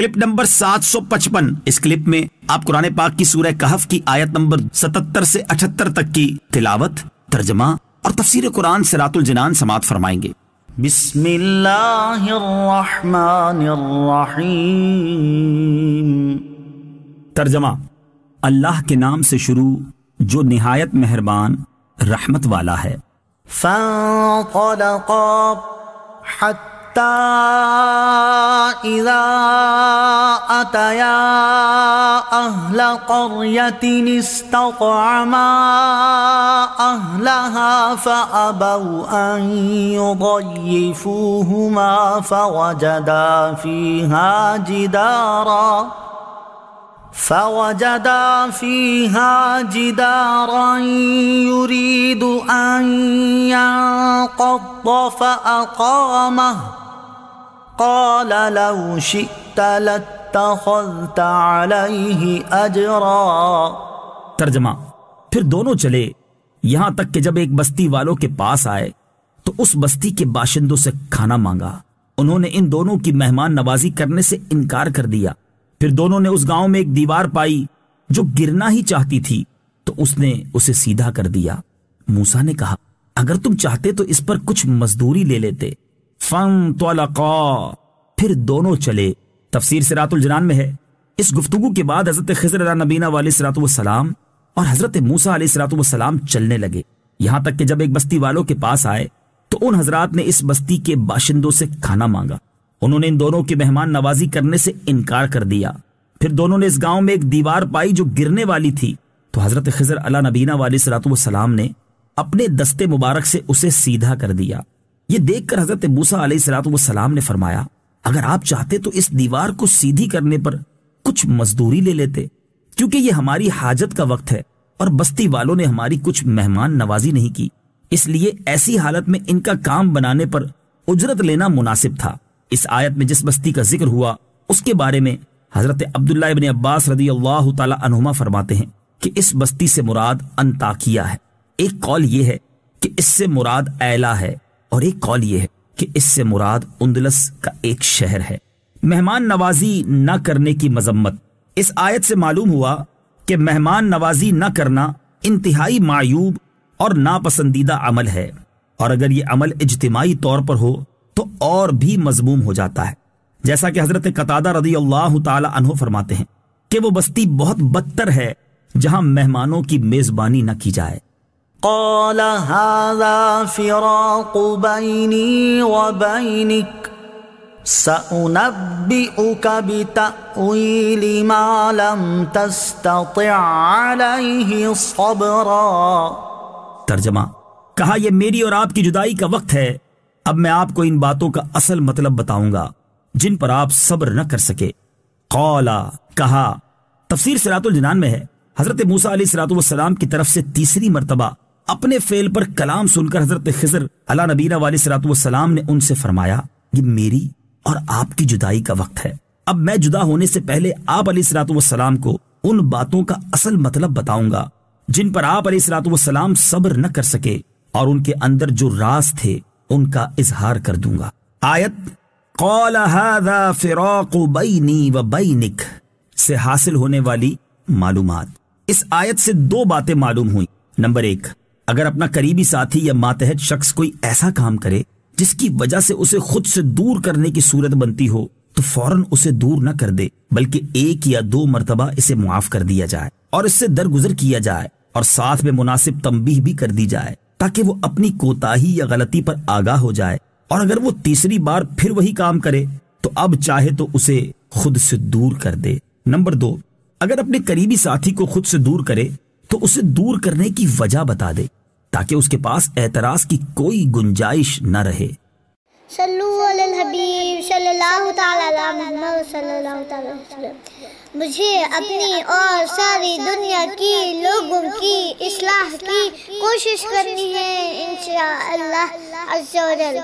Clip number 755۔ اس clip میں آپ قرآن پاک کی سورہ کہف کی آیت نمبر 77 سے 78 تک کی تلاوت، ترجمہ اور تفسیر قرآن صراط الجنان سماعت فرمائیں گے۔ بسم اللہ الرحمن الرحیم۔ ترجمہ: اللہ کے نام سے شروع جو نہایت مہربان رحمت والا ہے۔ فانطلقا حتی اذا اتیا اہل قریۃ استطعما اہلها فابوا ان یضیفوہما فوجدا فيها جدارا يريد أن ينقض فأقامه قال لو شئت لاتخذت عليه أجرا۔ ترجمہ: پھر دونوں چلے یہاں تک کہ جب ایک بستی والوں کے پاس آئے تو اس بستی کے باشندوں سے کھانا مانگا۔ انہوں نے ان دونوں کی مہمان نوازی کرنے سے انکار کر دیا۔ پھر دونوں نے اس گاؤں میں ایک دیوار پائی جو گرنا ہی چاہتی تھی تو اس نے اسے سیدھا کر دیا۔ موسیٰ نے کہا اگر تم چاہتے تو اس پر کچھ مزدوری لے لیتے۔ فانطلقا، پھر دونوں چلے۔ تفسیر صراط الجنان میں ہے اس گفتگو کے بعد حضرت خضر علیہ نبینا علیہ الصلوۃ والسلام اور حضرت موسیٰ علیہ الصلوۃ والسلام چلنے لگے، یہاں تک کہ جب ایک بستی والوں کے پاس آئے تو ان حضرات نے اس بستی کے باشندوں سے کھانا مانگا۔ انہوں نے ان دونوں کی مہمان نوازی کرنے سے انکار کر دیا۔ پھر دونوں نے اس گاؤں میں ایک دیوار پائی جو گرنے والی تھی تو حضرت خضر علیہ نبینا علیہ الصلوۃ والسلام نے اپنے دستے مبارک سے اسے سیدھا کر دیا۔ یہ دیکھ کر حضرت موسیٰ علیہ الصلوۃ والسلام نے فرمایا اگر آپ چاہتے تو اس دیوار کو سیدھی کرنے پر کچھ مزدوری لے لیتے، کیونکہ یہ ہماری حاجت کا وقت ہے اور بستی والوں نے ہماری کچھ مہمان نوازی نہیں کی، اس لیے ایسی حالت میں ان کا کام بنانے پر اجرت لینا مناسب تھا۔ اس آیت میں جس بستی کا ذکر ہوا اس کے بارے میں حضرت عبداللہ ابن عباس رضی اللہ تعالی عنہما فرماتے ہیں کہ اس بستی سے مراد انطاکیہ ہے۔ ایک قول یہ ہے کہ اس سے مراد ایلا ہے اور ایک قول یہ ہے کہ اس سے مراد اندلس کا ایک شہر ہے۔ مہمان نوازی نہ کرنے کی مذمت۔ اس آیت سے معلوم ہوا کہ مہمان نوازی نہ کرنا انتہائی معیوب اور ناپسندیدہ عمل ہے، اور اگر یہ عمل اجتماعی طور پر ہو تو اور بھی مذموم ہو جاتا ہے، جیسا کہ حضرت قتادہ رضی اللہ تعالی عنہ فرماتے ہیں کہ وہ بستی بہت بدتر ہے جہاں مہمانوں کی میزبانی نہ کی جائے۔ قال هذا فراق بيني وبينك سأنبئك بتأويل ما لم تستطع عليه صبرا۔ ترجمہ: کہا یہ میری اور آپ کی جدائی کا وقت ہے، اب میں آپ کو ان باتوں کا اصل مطلب بتاؤں گا جن پر آپ صبر نہ کر سکے۔ قالا، کہا۔ تفسیر صراط الجنان میں ہے حضرت موسیٰ علیہ الصلوۃ والسلام کی طرف سے تیسری مرتبہ اپنے فعل پر کلام سن کر حضرت خضر علیہ نبینا علیہ الصلوۃ والسلام نے ان سے فرمایا یہ میری اور آپ کی جدائی کا وقت ہے، اب میں جدا ہونے سے پہلے آپ علیہ الصلوۃ والسلام کو ان باتوں کا اصل مطلب بتاؤں گا جن پر آپ علیہ الصلوۃ والسلام صبر نہ کر سکے، اور ان کے اندر جو راز تھے ان کا اظہار کر دوں گا۔ آیت قال هذا فراق بینی و بینک سے حاصل ہونے والی معلومات۔ اس آیت سے دو باتیں معلوم ہوئیں۔ نمبر 1، اگر اپنا قریبی ساتھی یا ماتحت شخص کوئی ایسا کام کرے جس کی وجہ سے اسے خود سے دور کرنے کی صورت بنتی ہو تو فوراً اسے دور نہ کر دے، بلکہ 1 یا 2 مرتبہ اسے معاف کر دیا جائے اور اس سے درگزر کیا جائے، اور ساتھ میں مناسب تنبیہ بھی کر دی جائے تاکہ وہ اپنی کوتاہی یا غلطی پر آگاہ ہو جائے، اور اگر وہ تیسری بار پھر وہی کام کرے تو اب چاہے تو اسے خود سے دور کر دے۔ نمبر 2، اگر اپنے قریبی ساتھی کو خود سے دور کرے تو اسے دور کرنے کی وجہ بتا دے تاکہ اس کے پاس اعتراض کی کوئی گنجائش نہ رہے۔ صلو علی الحبیب صلی اللہ تعالی علی محمد صلی اللہ تعالی وسلم۔ مجھے اپنی اور ساری دنیا کی لوگوں کی اصلاح کی کوشش کرنی ہے انشاءاللہ عز و جل۔